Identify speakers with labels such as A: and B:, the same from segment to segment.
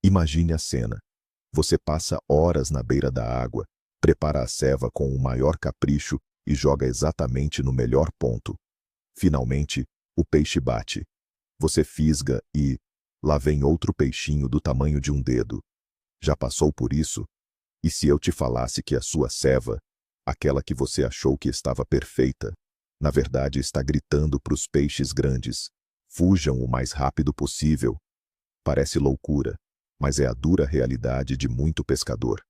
A: Imagine a cena. Você passa horas na beira da água, prepara a ceva com o maior capricho e joga exatamente no melhor ponto. Finalmente, o peixe bate. Você fisga e... lá vem outro peixinho do tamanho de um dedo. Já passou por isso? E se eu te falasse que a sua ceva, aquela que você achou que estava perfeita, na verdade está gritando para os peixes grandes: fujam o mais rápido possível? Parece loucura, mas é a dura realidade de muito pescador.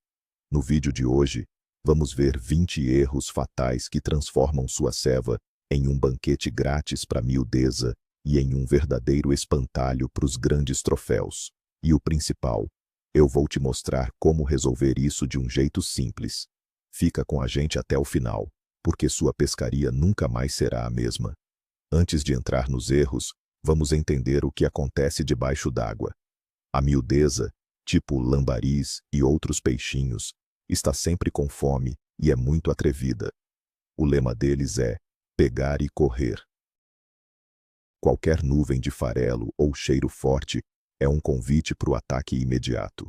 A: No vídeo de hoje, vamos ver 20 erros fatais que transformam sua ceva em um banquete grátis para a miudeza e em um verdadeiro espantalho para os grandes troféus. E o principal, eu vou te mostrar como resolver isso de um jeito simples. Fica com a gente até o final, porque sua pescaria nunca mais será a mesma. Antes de entrar nos erros, vamos entender o que acontece debaixo d'água. A miudeza, tipo lambaris e outros peixinhos, está sempre com fome e é muito atrevida. O lema deles é pegar e correr. Qualquer nuvem de farelo ou cheiro forte é um convite para o ataque imediato.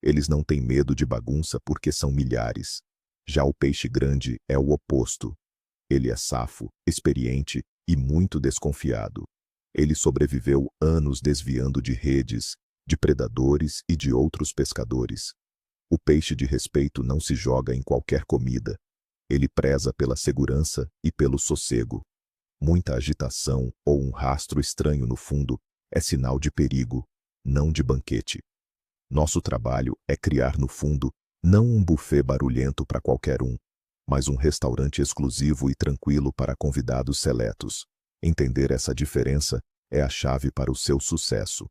A: Eles não têm medo de bagunça porque são milhares. Já o peixe grande é o oposto. Ele é safo, experiente e muito desconfiado. Ele sobreviveu anos desviando de redes, de predadores e de outros pescadores. O peixe de respeito não se joga em qualquer comida. Ele preza pela segurança e pelo sossego. Muita agitação ou um rastro estranho no fundo é sinal de perigo, não de banquete. Nosso trabalho é criar no fundo não um buffet barulhento para qualquer um, mas um restaurante exclusivo e tranquilo para convidados seletos. Entender essa diferença é a chave para o seu sucesso.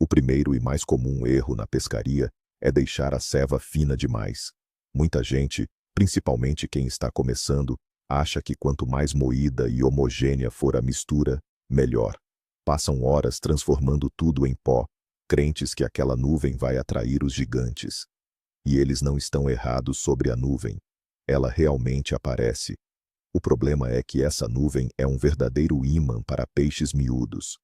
A: O primeiro e mais comum erro na pescaria é deixar a ceva fina demais. Muita gente, principalmente quem está começando, acha que quanto mais moída e homogênea for a mistura, melhor. Passam horas transformando tudo em pó, crentes que aquela nuvem vai atrair os gigantes. E eles não estão errados sobre a nuvem. Ela realmente aparece. O problema é que essa nuvem é um verdadeiro ímã para peixes miúdos.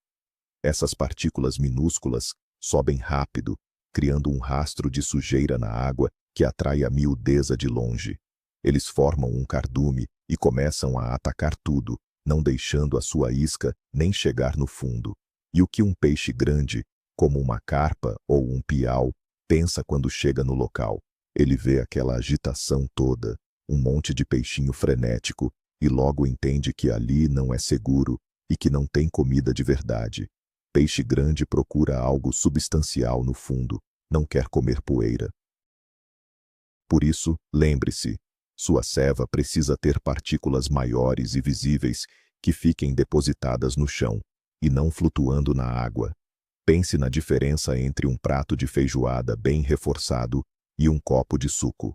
A: Essas partículas minúsculas sobem rápido, criando um rastro de sujeira na água que atrai a miudeza de longe. Eles formam um cardume e começam a atacar tudo, não deixando a sua isca nem chegar no fundo. E o que um peixe grande, como uma carpa ou um piau, pensa quando chega no local? Ele vê aquela agitação toda, um monte de peixinho frenético, e logo entende que ali não é seguro e que não tem comida de verdade. Peixe grande procura algo substancial no fundo, não quer comer poeira. Por isso, lembre-se, sua ceva precisa ter partículas maiores e visíveis que fiquem depositadas no chão, e não flutuando na água. Pense na diferença entre um prato de feijoada bem reforçado e um copo de suco.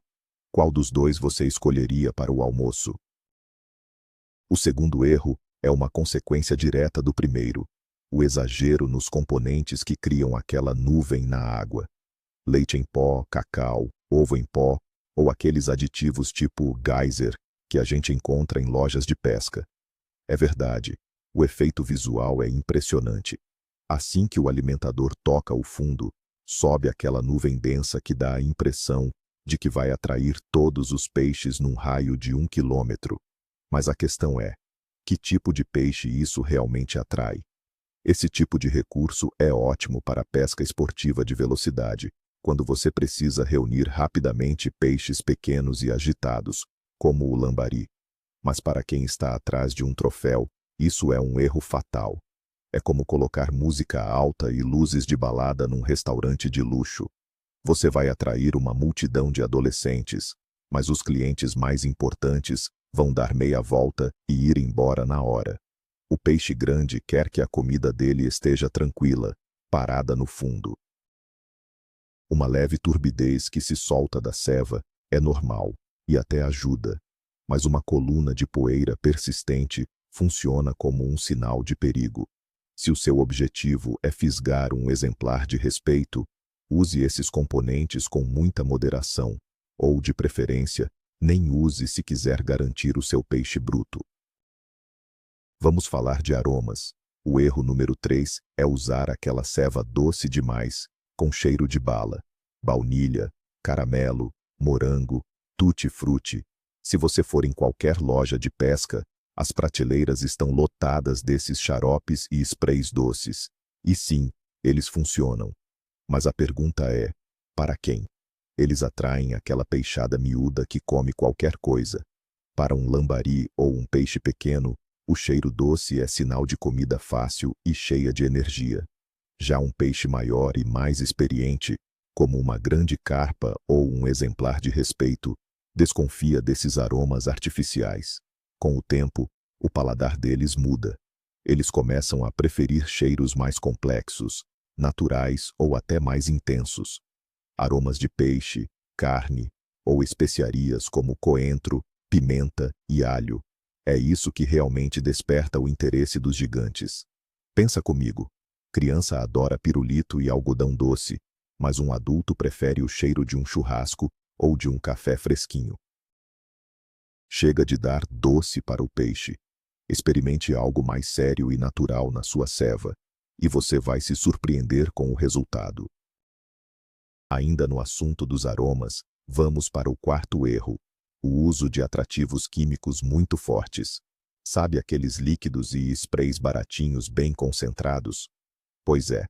A: Qual dos dois você escolheria para o almoço? O segundo erro é uma consequência direta do primeiro: o exagero nos componentes que criam aquela nuvem na água. Leite em pó, cacau, ovo em pó, ou aqueles aditivos tipo geyser que a gente encontra em lojas de pesca. É verdade, o efeito visual é impressionante. Assim que o alimentador toca o fundo, sobe aquela nuvem densa que dá a impressão de que vai atrair todos os peixes num raio de 1 quilômetro. Mas a questão é, que tipo de peixe isso realmente atrai? Esse tipo de recurso é ótimo para a pesca esportiva de velocidade, quando você precisa reunir rapidamente peixes pequenos e agitados, como o lambari. Mas para quem está atrás de um troféu, isso é um erro fatal. É como colocar música alta e luzes de balada num restaurante de luxo. Você vai atrair uma multidão de adolescentes, mas os clientes mais importantes vão dar meia volta e ir embora na hora. O peixe grande quer que a comida dele esteja tranquila, parada no fundo. Uma leve turbidez que se solta da ceva é normal e até ajuda, mas uma coluna de poeira persistente funciona como um sinal de perigo. Se o seu objetivo é fisgar um exemplar de respeito, use esses componentes com muita moderação, ou, de preferência, nem use se quiser garantir o seu peixe bruto. Vamos falar de aromas. O erro número 3 é usar aquela ceva doce demais, com cheiro de bala, baunilha, caramelo, morango, tutti-frutti. Se você for em qualquer loja de pesca, as prateleiras estão lotadas desses xaropes e sprays doces. E sim, eles funcionam. Mas a pergunta é, para quem? Eles atraem aquela peixada miúda que come qualquer coisa. Para um lambari ou um peixe pequeno, o cheiro doce é sinal de comida fácil e cheia de energia. Já um peixe maior e mais experiente, como uma grande carpa ou um exemplar de respeito, desconfia desses aromas artificiais. Com o tempo, o paladar deles muda. Eles começam a preferir cheiros mais complexos, naturais ou até mais intensos. Aromas de peixe, carne ou especiarias como coentro, pimenta e alho. É isso que realmente desperta o interesse dos gigantes. Pensa comigo. Criança adora pirulito e algodão doce, mas um adulto prefere o cheiro de um churrasco ou de um café fresquinho. Chega de dar doce para o peixe. Experimente algo mais sério e natural na sua ceva, e você vai se surpreender com o resultado. Ainda no assunto dos aromas, vamos para o quarto erro: o uso de atrativos químicos muito fortes. Sabe aqueles líquidos e sprays baratinhos bem concentrados? Pois é,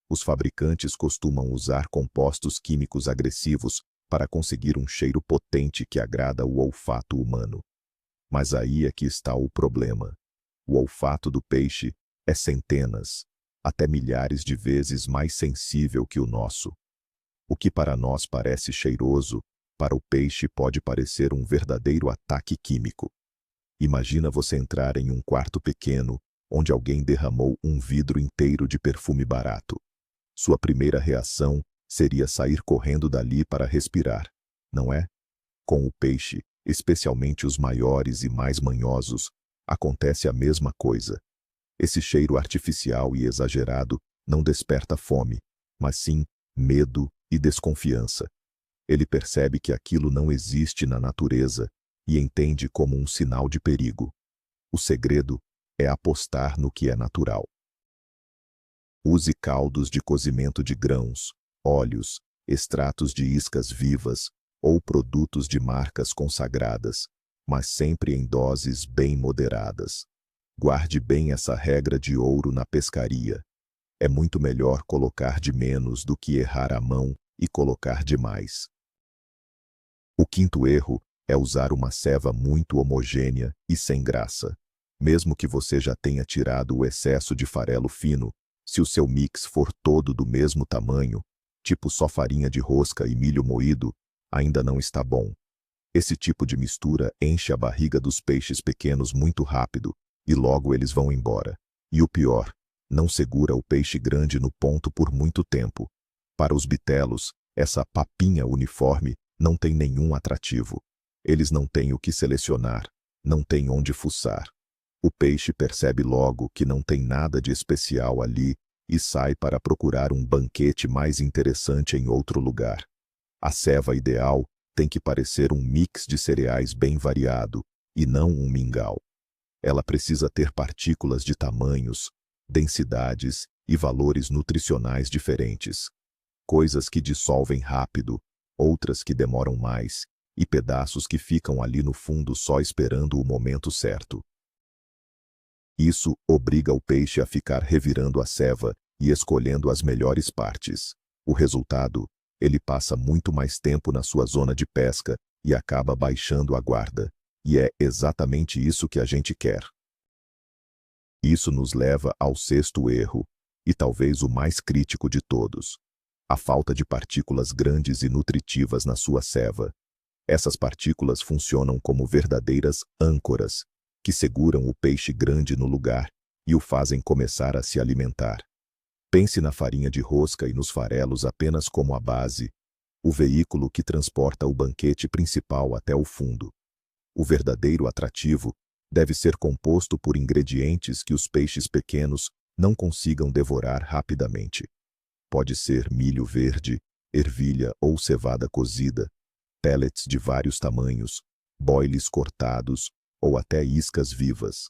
A: os fabricantes costumam usar compostos químicos agressivos para conseguir um cheiro potente que agrada o olfato humano. Mas aí é que está o problema. O olfato do peixe é centenas, até milhares de vezes mais sensível que o nosso. O que para nós parece cheiroso, para o peixe pode parecer um verdadeiro ataque químico. Imagina você entrar em um quarto pequeno, onde alguém derramou um vidro inteiro de perfume barato. Sua primeira reação seria sair correndo dali para respirar, não é? Com o peixe, especialmente os maiores e mais manhosos, acontece a mesma coisa. Esse cheiro artificial e exagerado não desperta fome, mas sim medo e desconfiança. Ele percebe que aquilo não existe na natureza e entende como um sinal de perigo. O segredo é apostar no que é natural. Use caldos de cozimento de grãos, óleos, extratos de iscas vivas ou produtos de marcas consagradas, mas sempre em doses bem moderadas. Guarde bem essa regra de ouro na pescaria. É muito melhor colocar de menos do que errar a mão e colocar demais. O quinto erro é usar uma ceva muito homogênea e sem graça. Mesmo que você já tenha tirado o excesso de farelo fino, se o seu mix for todo do mesmo tamanho, tipo só farinha de rosca e milho moído, ainda não está bom. Esse tipo de mistura enche a barriga dos peixes pequenos muito rápido, e logo eles vão embora. E o pior, não segura o peixe grande no ponto por muito tempo. Para os bitelos, essa papinha uniforme não tem nenhum atrativo. Eles não têm o que selecionar, não têm onde fuçar. O peixe percebe logo que não tem nada de especial ali e sai para procurar um banquete mais interessante em outro lugar. A ceva ideal tem que parecer um mix de cereais bem variado, e não um mingau. Ela precisa ter partículas de tamanhos, densidades e valores nutricionais diferentes. Coisas que dissolvem rápido, outras que demoram mais, e pedaços que ficam ali no fundo só esperando o momento certo. Isso obriga o peixe a ficar revirando a ceva e escolhendo as melhores partes. O resultado, ele passa muito mais tempo na sua zona de pesca e acaba baixando a guarda. E é exatamente isso que a gente quer. Isso nos leva ao sexto erro, e talvez o mais crítico de todos: a falta de partículas grandes e nutritivas na sua ceva. Essas partículas funcionam como verdadeiras âncoras, que seguram o peixe grande no lugar e o fazem começar a se alimentar. Pense na farinha de rosca e nos farelos apenas como a base, o veículo que transporta o banquete principal até o fundo. O verdadeiro atrativo deve ser composto por ingredientes que os peixes pequenos não consigam devorar rapidamente. Pode ser milho verde, ervilha ou cevada cozida, pellets de vários tamanhos, boiles cortados ou até iscas vivas.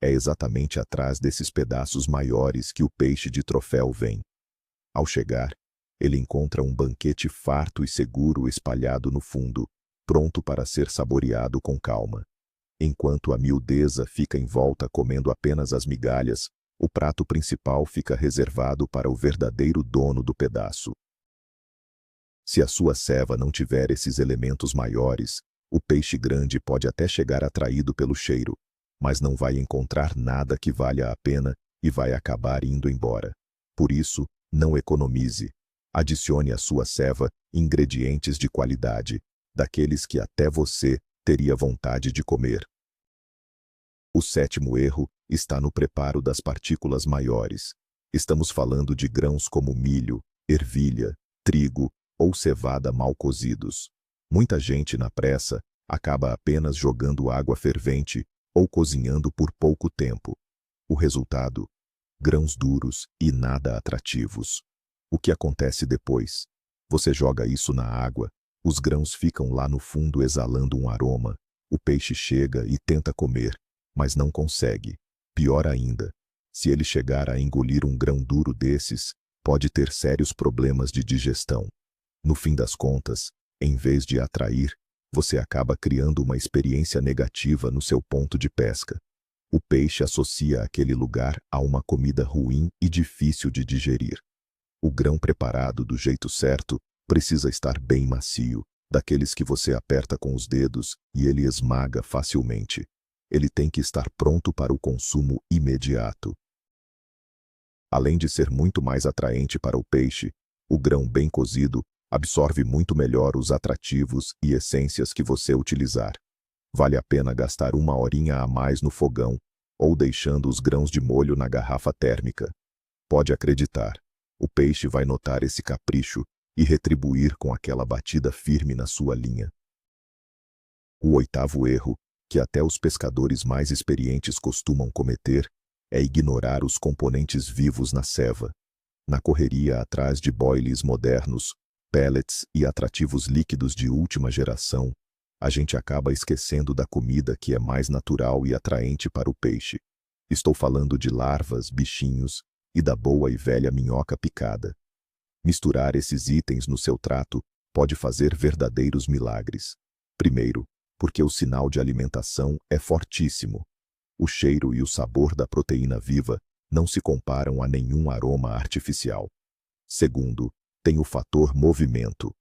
A: É exatamente atrás desses pedaços maiores que o peixe de troféu vem. Ao chegar, Ele encontra um banquete farto e seguro espalhado no fundo, pronto para ser saboreado com calma. Enquanto a miudeza fica em volta comendo apenas as migalhas, o prato principal fica reservado para o verdadeiro dono do pedaço. Se a sua ceva não tiver esses elementos maiores, o peixe grande pode até chegar atraído pelo cheiro, mas não vai encontrar nada que valha a pena e vai acabar indo embora. Por isso, não economize. Adicione à sua ceva ingredientes de qualidade, daqueles que até você teria vontade de comer. O sétimo erro está no preparo das partículas maiores. Estamos falando de grãos como milho, ervilha, trigo ou cevada mal cozidos. Muita gente na pressa acaba apenas jogando água fervente ou cozinhando por pouco tempo. O resultado? Grãos duros e nada atrativos. O que acontece depois? Você joga isso na água, os grãos ficam lá no fundo exalando um aroma, o peixe chega e tenta comer, mas não consegue. Pior ainda, se ele chegar a engolir um grão duro desses, pode ter sérios problemas de digestão. No fim das contas, em vez de atrair, você acaba criando uma experiência negativa no seu ponto de pesca. O peixe associa aquele lugar a uma comida ruim e difícil de digerir. O grão preparado do jeito certo precisa estar bem macio, daqueles que você aperta com os dedos e ele esmaga facilmente. Ele tem que estar pronto para o consumo imediato. Além de ser muito mais atraente para o peixe, o grão bem cozido absorve muito melhor os atrativos e essências que você utilizar. Vale a pena gastar uma horinha a mais no fogão ou deixando os grãos de molho na garrafa térmica. Pode acreditar, o peixe vai notar esse capricho e retribuir com aquela batida firme na sua linha. O oitavo erro, que até os pescadores mais experientes costumam cometer, é ignorar os componentes vivos na ceva. Na correria atrás de boilies modernos, pellets e atrativos líquidos de última geração, a gente acaba esquecendo da comida que é mais natural e atraente para o peixe. Estou falando de larvas, bichinhos e da boa e velha minhoca picada. Misturar esses itens no seu trato pode fazer verdadeiros milagres. Primeiro, porque o sinal de alimentação é fortíssimo. O cheiro e o sabor da proteína viva não se comparam a nenhum aroma artificial. Segundo, tem o fator movimento.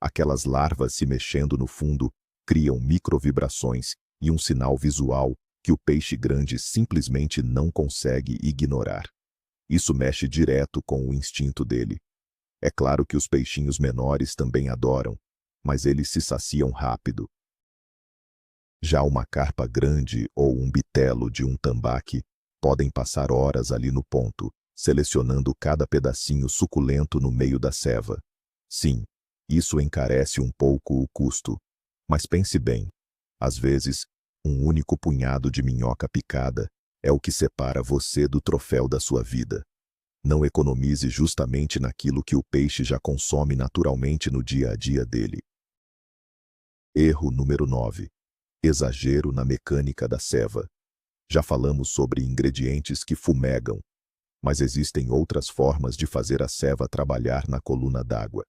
A: Aquelas larvas se mexendo no fundo criam microvibrações e um sinal visual que o peixe grande simplesmente não consegue ignorar. Isso mexe direto com o instinto dele. É claro que os peixinhos menores também adoram, mas eles se saciam rápido. Já uma carpa grande ou um bitelo de um tambaqui podem passar horas ali no ponto, selecionando cada pedacinho suculento no meio da ceva. Sim, isso encarece um pouco o custo. Mas pense bem, às vezes, um único punhado de minhoca picada é o que separa você do troféu da sua vida. Não economize justamente naquilo que o peixe já consome naturalmente no dia a dia dele. Erro número 9. Exagero na mecânica da ceva. Já falamos sobre ingredientes que fumegam, mas existem outras formas de fazer a ceva trabalhar na coluna d'água.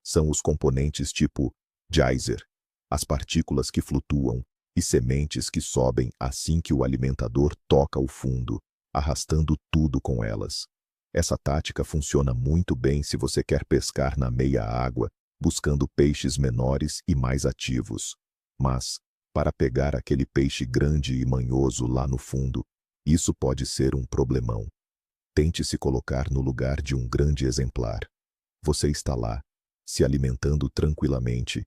A: São os componentes tipo geyser, as partículas que flutuam e sementes que sobem assim que o alimentador toca o fundo, arrastando tudo com elas. Essa tática funciona muito bem se você quer pescar na meia água, buscando peixes menores e mais ativos. Mas, para pegar aquele peixe grande e manhoso lá no fundo, isso pode ser um problemão. Tente se colocar no lugar de um grande exemplar. Você está lá, se alimentando tranquilamente,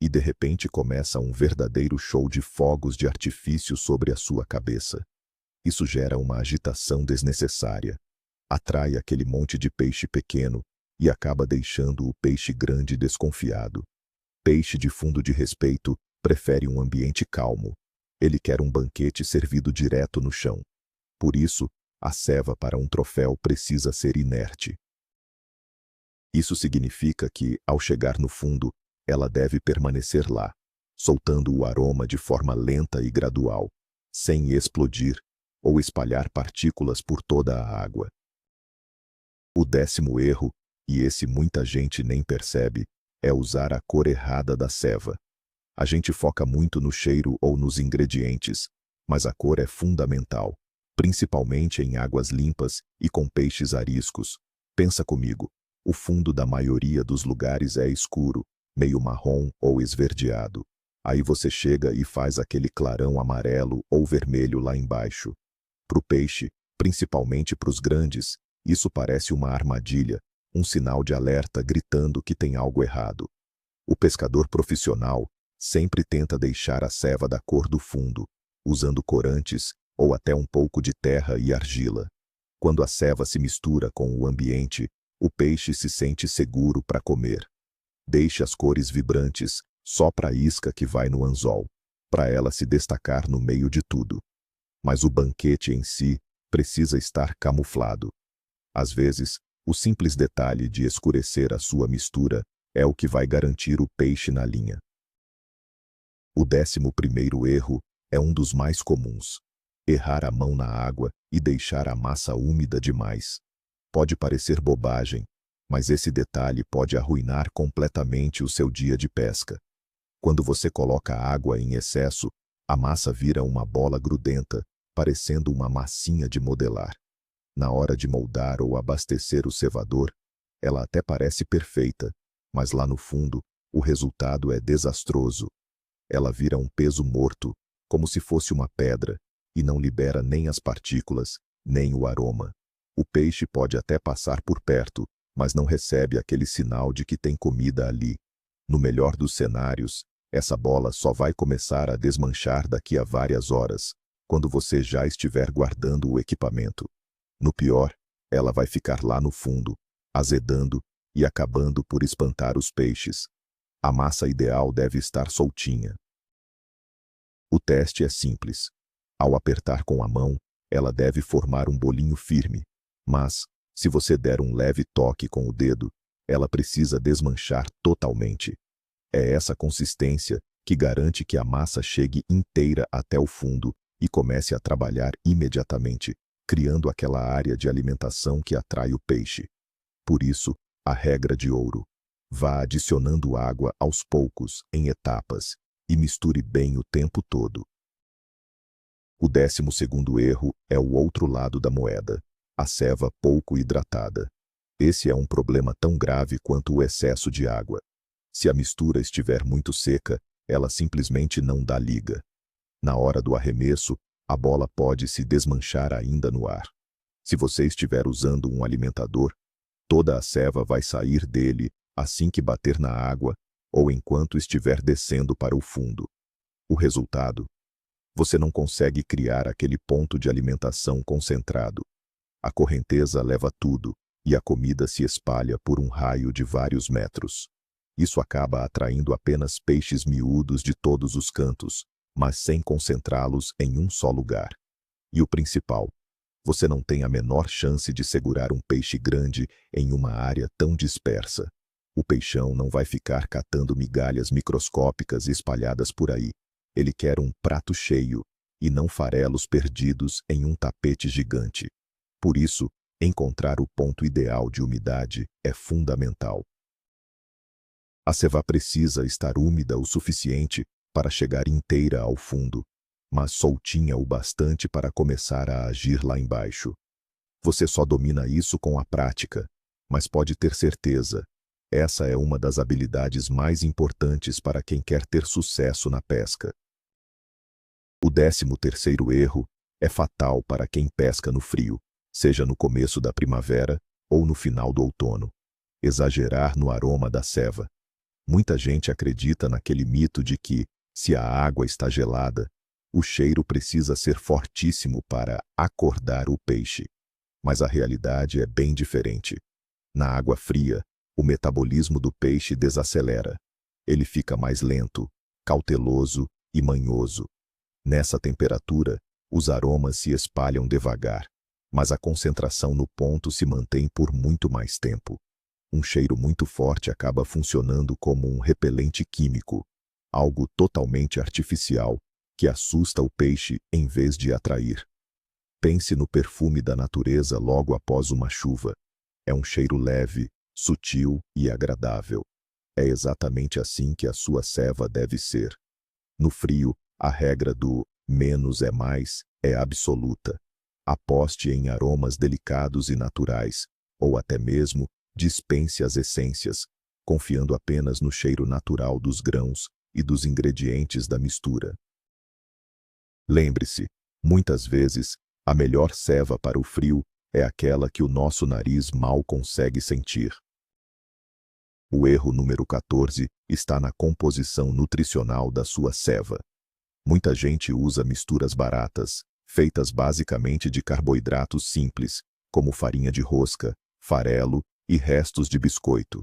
A: e de repente começa um verdadeiro show de fogos de artifício sobre a sua cabeça. Isso gera uma agitação desnecessária. Atrai aquele monte de peixe pequeno e acaba deixando o peixe grande desconfiado. Peixe de fundo de respeito prefere um ambiente calmo. Ele quer um banquete servido direto no chão. Por isso, a ceva para um troféu precisa ser inerte. Isso significa que, ao chegar no fundo, ela deve permanecer lá, soltando o aroma de forma lenta e gradual, sem explodir ou espalhar partículas por toda a água. O 10º erro, e esse muita gente nem percebe, é usar a cor errada da ceva. A gente foca muito no cheiro ou nos ingredientes, mas a cor é fundamental, principalmente em águas limpas e com peixes ariscos. Pensa comigo, o fundo da maioria dos lugares é escuro, meio marrom ou esverdeado. Aí você chega e faz aquele clarão amarelo ou vermelho lá embaixo. Para o peixe, principalmente para os grandes, isso parece uma armadilha, um sinal de alerta gritando que tem algo errado. O pescador profissional sempre tenta deixar a ceva da cor do fundo, usando corantes ou até um pouco de terra e argila. Quando a ceva se mistura com o ambiente, o peixe se sente seguro para comer. Deixe as cores vibrantes só para a isca que vai no anzol, para ela se destacar no meio de tudo. Mas o banquete em si precisa estar camuflado. Às vezes, o simples detalhe de escurecer a sua mistura é o que vai garantir o peixe na linha. O 11º erro é um dos mais comuns: errar a mão na água e deixar a massa úmida demais. Pode parecer bobagem, mas esse detalhe pode arruinar completamente o seu dia de pesca. Quando você coloca água em excesso, a massa vira uma bola grudenta, parecendo uma massinha de modelar. Na hora de moldar ou abastecer o cevador, ela até parece perfeita, mas lá no fundo, o resultado é desastroso. Ela vira um peso morto, como se fosse uma pedra, e não libera nem as partículas, nem o aroma. O peixe pode até passar por perto, mas não recebe aquele sinal de que tem comida ali. No melhor dos cenários, essa bola só vai começar a desmanchar daqui a várias horas, quando você já estiver guardando o equipamento. No pior, ela vai ficar lá no fundo, azedando e acabando por espantar os peixes. A massa ideal deve estar soltinha. O teste é simples. Ao apertar com a mão, ela deve formar um bolinho firme, mas, se você der um leve toque com o dedo, ela precisa desmanchar totalmente. É essa consistência que garante que a massa chegue inteira até o fundo e comece a trabalhar imediatamente, criando aquela área de alimentação que atrai o peixe. Por isso, a regra de ouro: vá adicionando água aos poucos, em etapas, e misture bem o tempo todo. O 12º erro é o outro lado da moeda: a ceva pouco hidratada. Esse é um problema tão grave quanto o excesso de água. Se a mistura estiver muito seca, ela simplesmente não dá liga. Na hora do arremesso, a bola pode se desmanchar ainda no ar. Se você estiver usando um alimentador, toda a ceva vai sair dele assim que bater na água ou enquanto estiver descendo para o fundo. O resultado? Você não consegue criar aquele ponto de alimentação concentrado. A correnteza leva tudo e a comida se espalha por um raio de vários metros. Isso acaba atraindo apenas peixes miúdos de todos os cantos, mas sem concentrá-los em um só lugar. E o principal: você não tem a menor chance de segurar um peixe grande em uma área tão dispersa. O peixão não vai ficar catando migalhas microscópicas espalhadas por aí. Ele quer um prato cheio, e não farelos perdidos em um tapete gigante. Por isso, encontrar o ponto ideal de umidade é fundamental. A ceva precisa estar úmida o suficiente para chegar inteira ao fundo, mas soltinha o bastante para começar a agir lá embaixo. Você só domina isso com a prática, mas pode ter certeza, essa é uma das habilidades mais importantes para quem quer ter sucesso na pesca. O 13º erro é fatal para quem pesca no frio, seja no começo da primavera ou no final do outono: exagerar no aroma da ceva. Muita gente acredita naquele mito de que, se a água está gelada, o cheiro precisa ser fortíssimo para acordar o peixe. Mas a realidade é bem diferente. Na água fria, o metabolismo do peixe desacelera. Ele fica mais lento, cauteloso e manhoso. Nessa temperatura, os aromas se espalham devagar, mas a concentração no ponto se mantém por muito mais tempo. Um cheiro muito forte acaba funcionando como um repelente químico, algo totalmente artificial, que assusta o peixe em vez de atrair. Pense no perfume da natureza logo após uma chuva. É um cheiro leve, sutil e agradável. É exatamente assim que a sua ceva deve ser. No frio, a regra do menos é mais é absoluta. Aposte em aromas delicados e naturais, ou até mesmo dispense as essências, confiando apenas no cheiro natural dos grãos e dos ingredientes da mistura. Lembre-se, muitas vezes, a melhor ceva para o frio é aquela que o nosso nariz mal consegue sentir. O erro número 14 está na composição nutricional da sua ceva. Muita gente usa misturas baratas, feitas basicamente de carboidratos simples, como farinha de rosca, farelo e restos de biscoito.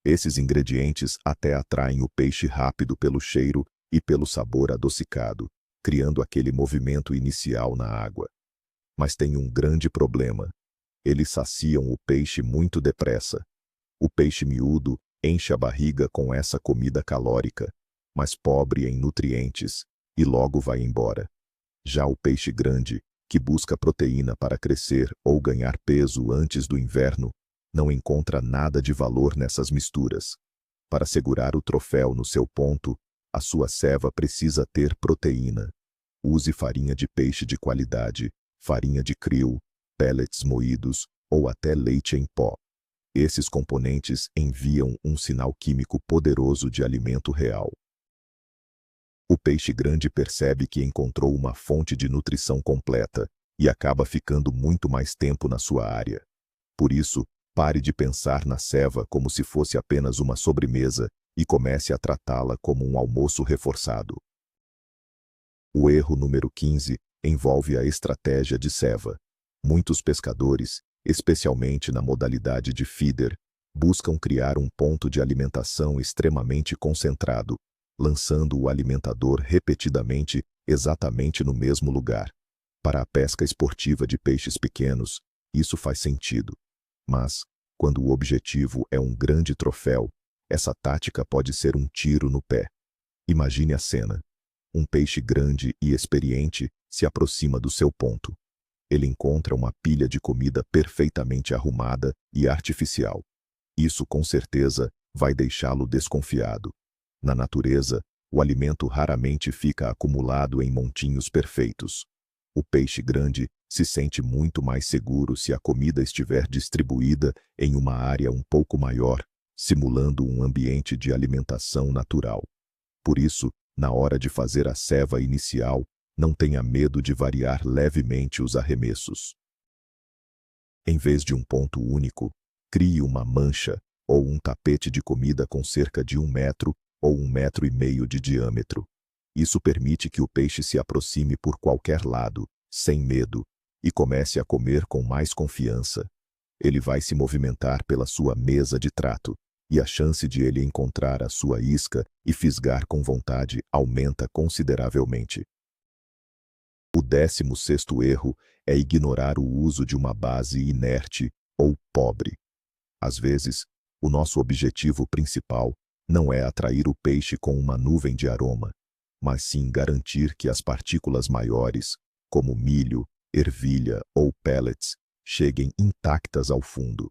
A: Esses ingredientes até atraem o peixe rápido pelo cheiro e pelo sabor adocicado, criando aquele movimento inicial na água. Mas tem um grande problema. Eles saciam o peixe muito depressa. O peixe miúdo enche a barriga com essa comida calórica, mas pobre em nutrientes, e logo vai embora. Já o peixe grande, que busca proteína para crescer ou ganhar peso antes do inverno, não encontra nada de valor nessas misturas. Para segurar o troféu no seu ponto, a sua ceva precisa ter proteína. Use farinha de peixe de qualidade, farinha de krill, pellets moídos ou até leite em pó. Esses componentes enviam um sinal químico poderoso de alimento real. O peixe grande percebe que encontrou uma fonte de nutrição completa e acaba ficando muito mais tempo na sua área. Por isso, pare de pensar na ceva como se fosse apenas uma sobremesa e comece a tratá-la como um almoço reforçado. O erro número 15 envolve a estratégia de ceva. Muitos pescadores, especialmente na modalidade de feeder, buscam criar um ponto de alimentação extremamente concentrado, lançando o alimentador repetidamente exatamente no mesmo lugar. Para a pesca esportiva de peixes pequenos, isso faz sentido. Mas, quando o objetivo é um grande troféu, essa tática pode ser um tiro no pé. Imagine a cena. Um peixe grande e experiente se aproxima do seu ponto. Ele encontra uma pilha de comida perfeitamente arrumada e artificial. Isso, com certeza, vai deixá-lo desconfiado. Na natureza, o alimento raramente fica acumulado em montinhos perfeitos. O peixe grande se sente muito mais seguro se a comida estiver distribuída em uma área um pouco maior, simulando um ambiente de alimentação natural. Por isso, na hora de fazer a ceva inicial, não tenha medo de variar levemente os arremessos. Em vez de um ponto único, crie uma mancha ou um tapete de comida com cerca de 1 metro ou 1,5 metros de diâmetro. Isso permite que o peixe se aproxime por qualquer lado, sem medo, e comece a comer com mais confiança. Ele vai se movimentar pela sua mesa de trato, e a chance de ele encontrar a sua isca e fisgar com vontade aumenta consideravelmente. O 16º erro é ignorar o uso de uma base inerte ou pobre. Às vezes, o nosso objetivo principal não é atrair o peixe com uma nuvem de aroma, mas sim garantir que as partículas maiores, como milho, ervilha ou pellets, cheguem intactas ao fundo.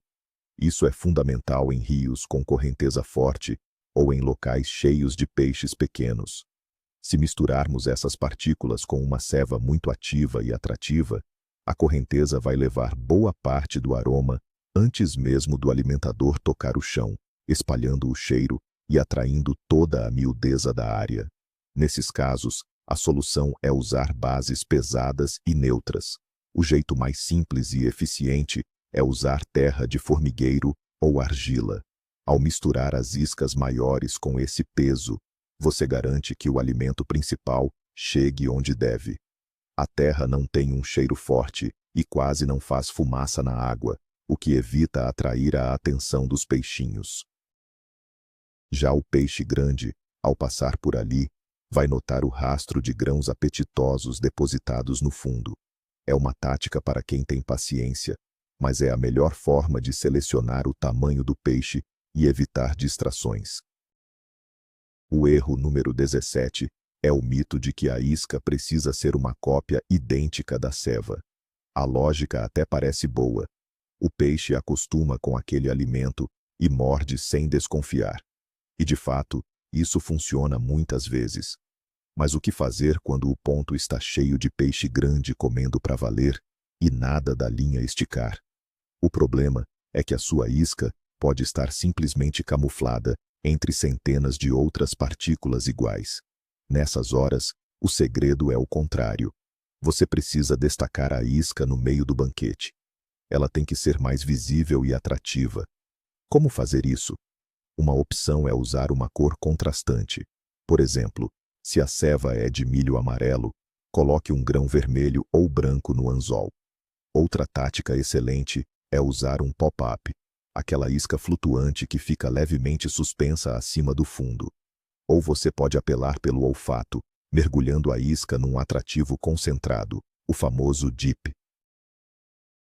A: Isso é fundamental em rios com correnteza forte ou em locais cheios de peixes pequenos. Se misturarmos essas partículas com uma ceva muito ativa e atrativa, a correnteza vai levar boa parte do aroma antes mesmo do alimentador tocar o chão, espalhando o cheiro e atraindo toda a miudeza da área. Nesses casos, a solução é usar bases pesadas e neutras. O jeito mais simples e eficiente é usar terra de formigueiro ou argila. Ao misturar as iscas maiores com esse peso, você garante que o alimento principal chegue onde deve. A terra não tem um cheiro forte e quase não faz fumaça na água, o que evita atrair a atenção dos peixinhos. Já o peixe grande, ao passar por ali, vai notar o rastro de grãos apetitosos depositados no fundo. É uma tática para quem tem paciência, mas é a melhor forma de selecionar o tamanho do peixe e evitar distrações. O erro número 17 é o mito de que a isca precisa ser uma cópia idêntica da ceva. A lógica até parece boa. O peixe acostuma com aquele alimento e morde sem desconfiar. E de fato, isso funciona muitas vezes. Mas o que fazer quando o ponto está cheio de peixe grande comendo para valer e nada da linha esticar? O problema é que a sua isca pode estar simplesmente camuflada entre centenas de outras partículas iguais. Nessas horas, o segredo é o contrário. Você precisa destacar a isca no meio do banquete. Ela tem que ser mais visível e atrativa. Como fazer isso? Uma opção é usar uma cor contrastante. Por exemplo, se a ceva é de milho amarelo, coloque um grão vermelho ou branco no anzol. Outra tática excelente é usar um pop-up, aquela isca flutuante que fica levemente suspensa acima do fundo. Ou você pode apelar pelo olfato, mergulhando a isca num atrativo concentrado, o famoso dip.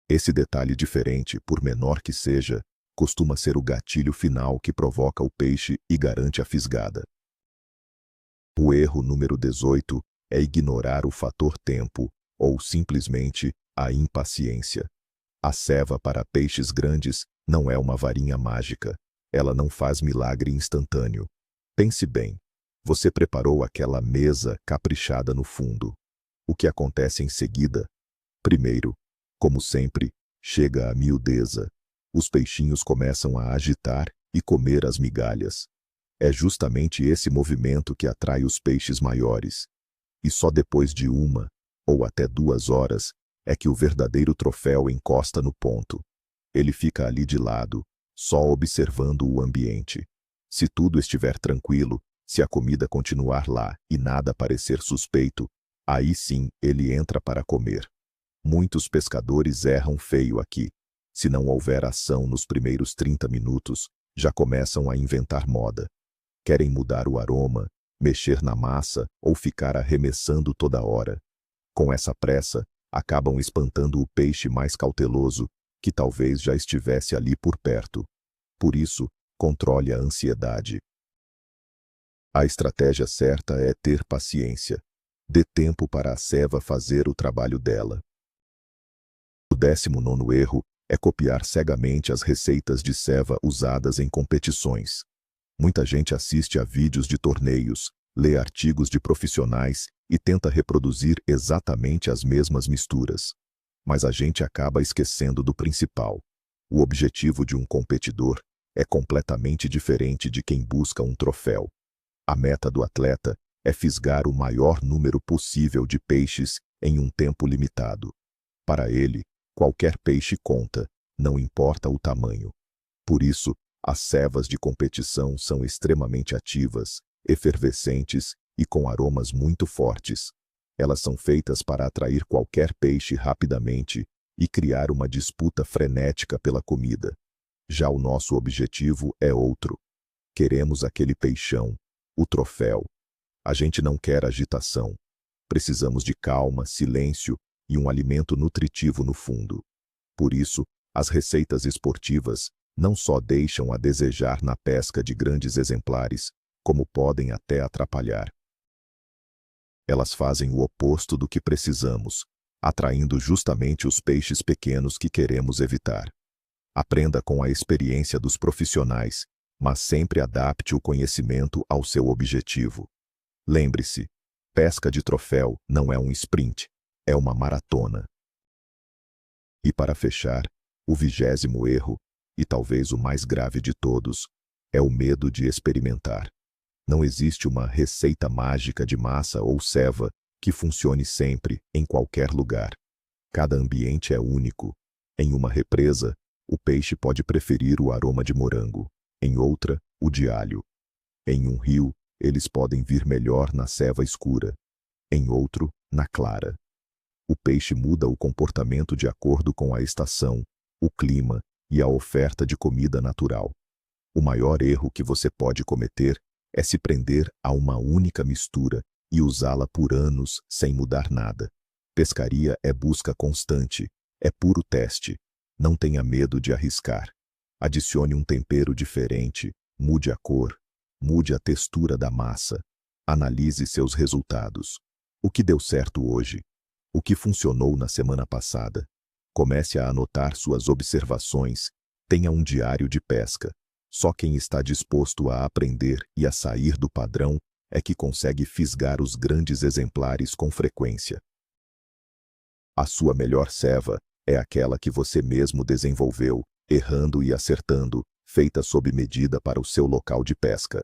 A: Esse detalhe diferente, por menor que seja, costuma ser o gatilho final que provoca o peixe e garante a fisgada. O erro número 18 é ignorar o fator tempo, ou simplesmente a impaciência. A ceva para peixes grandes não é uma varinha mágica. Ela não faz milagre instantâneo. Pense bem. Você preparou aquela mesa caprichada no fundo. O que acontece em seguida? Primeiro, como sempre, chega a miudeza. Os peixinhos começam a agitar e comer as migalhas. É justamente esse movimento que atrai os peixes maiores. E só depois de 1 ou até 2 horas é que o verdadeiro troféu encosta no ponto. Ele fica ali de lado, só observando o ambiente. Se tudo estiver tranquilo, se a comida continuar lá e nada parecer suspeito, aí sim ele entra para comer. Muitos pescadores erram feio aqui. Se não houver ação nos primeiros 30 minutos, já começam a inventar moda. Querem mudar o aroma, mexer na massa ou ficar arremessando toda hora. Com essa pressa, acabam espantando o peixe mais cauteloso, que talvez já estivesse ali por perto. Por isso, controle a ansiedade. A estratégia certa é ter paciência. Dê tempo para a ceva fazer o trabalho dela. O 19º erro é copiar cegamente as receitas de ceva usadas em competições. Muita gente assiste a vídeos de torneios, lê artigos de profissionais e tenta reproduzir exatamente as mesmas misturas. Mas a gente acaba esquecendo do principal. O objetivo de um competidor é completamente diferente de quem busca um troféu. A meta do atleta é fisgar o maior número possível de peixes em um tempo limitado. Para ele, qualquer peixe conta, não importa o tamanho. Por isso, as cevas de competição são extremamente ativas, efervescentes e com aromas muito fortes. Elas são feitas para atrair qualquer peixe rapidamente e criar uma disputa frenética pela comida. Já o nosso objetivo é outro. Queremos aquele peixão, o troféu. A gente não quer agitação. Precisamos de calma, silêncio e um alimento nutritivo no fundo. Por isso, as receitas esportivas não só deixam a desejar na pesca de grandes exemplares, como podem até atrapalhar. Elas fazem o oposto do que precisamos, atraindo justamente os peixes pequenos que queremos evitar. Aprenda com a experiência dos profissionais, mas sempre adapte o conhecimento ao seu objetivo. Lembre-se, pesca de troféu não é um sprint, é uma maratona. E para fechar, o 20º erro, e talvez o mais grave de todos, é o medo de experimentar. Não existe uma receita mágica de massa ou ceva que funcione sempre, em qualquer lugar. Cada ambiente é único. Em uma represa, o peixe pode preferir o aroma de morango, em outra, o de alho. Em um rio, eles podem vir melhor na ceva escura, em outro, na clara. O peixe muda o comportamento de acordo com a estação, o clima e a oferta de comida natural. O maior erro que você pode cometer é se prender a uma única mistura e usá-la por anos sem mudar nada. Pescaria é busca constante, é puro teste. Não tenha medo de arriscar. Adicione um tempero diferente, mude a cor, mude a textura da massa. Analise seus resultados. O que deu certo hoje? O que funcionou na semana passada? Comece a anotar suas observações. Tenha um diário de pesca. Só quem está disposto a aprender e a sair do padrão é que consegue fisgar os grandes exemplares com frequência. A sua melhor ceva é aquela que você mesmo desenvolveu, errando e acertando, feita sob medida para o seu local de pesca.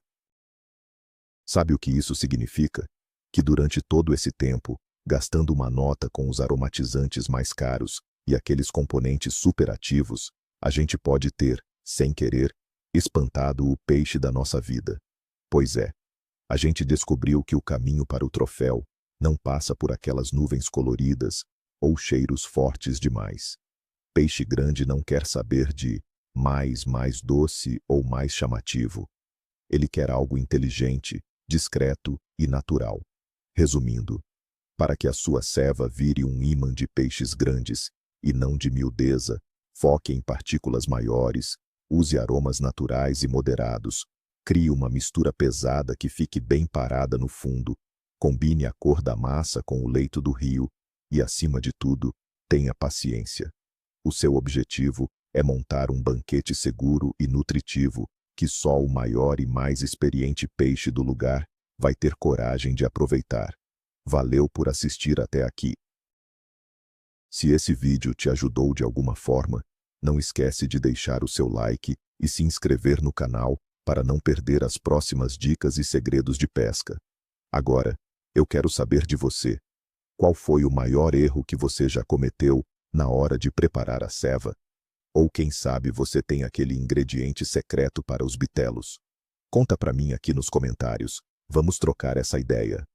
A: Sabe o que isso significa? Que durante todo esse tempo, gastando uma nota com os aromatizantes mais caros e aqueles componentes superativos, a gente pode ter, sem querer, espantado o peixe da nossa vida. Pois é, a gente descobriu que o caminho para o troféu não passa por aquelas nuvens coloridas ou cheiros fortes demais. Peixe grande não quer saber de mais doce ou mais chamativo. Ele quer algo inteligente, discreto e natural. Resumindo, para que a sua ceva vire um ímã de peixes grandes e não de miudeza, foque em partículas maiores, use aromas naturais e moderados, crie uma mistura pesada que fique bem parada no fundo, combine a cor da massa com o leito do rio e, acima de tudo, tenha paciência. O seu objetivo é montar um banquete seguro e nutritivo que só o maior e mais experiente peixe do lugar vai ter coragem de aproveitar. Valeu por assistir até aqui. Se esse vídeo te ajudou de alguma forma, não esquece de deixar o seu like e se inscrever no canal para não perder as próximas dicas e segredos de pesca. Agora, eu quero saber de você. Qual foi o maior erro que você já cometeu na hora de preparar a ceva? Ou quem sabe você tem aquele ingrediente secreto para os bitelos? Conta pra mim aqui nos comentários. Vamos trocar essa ideia.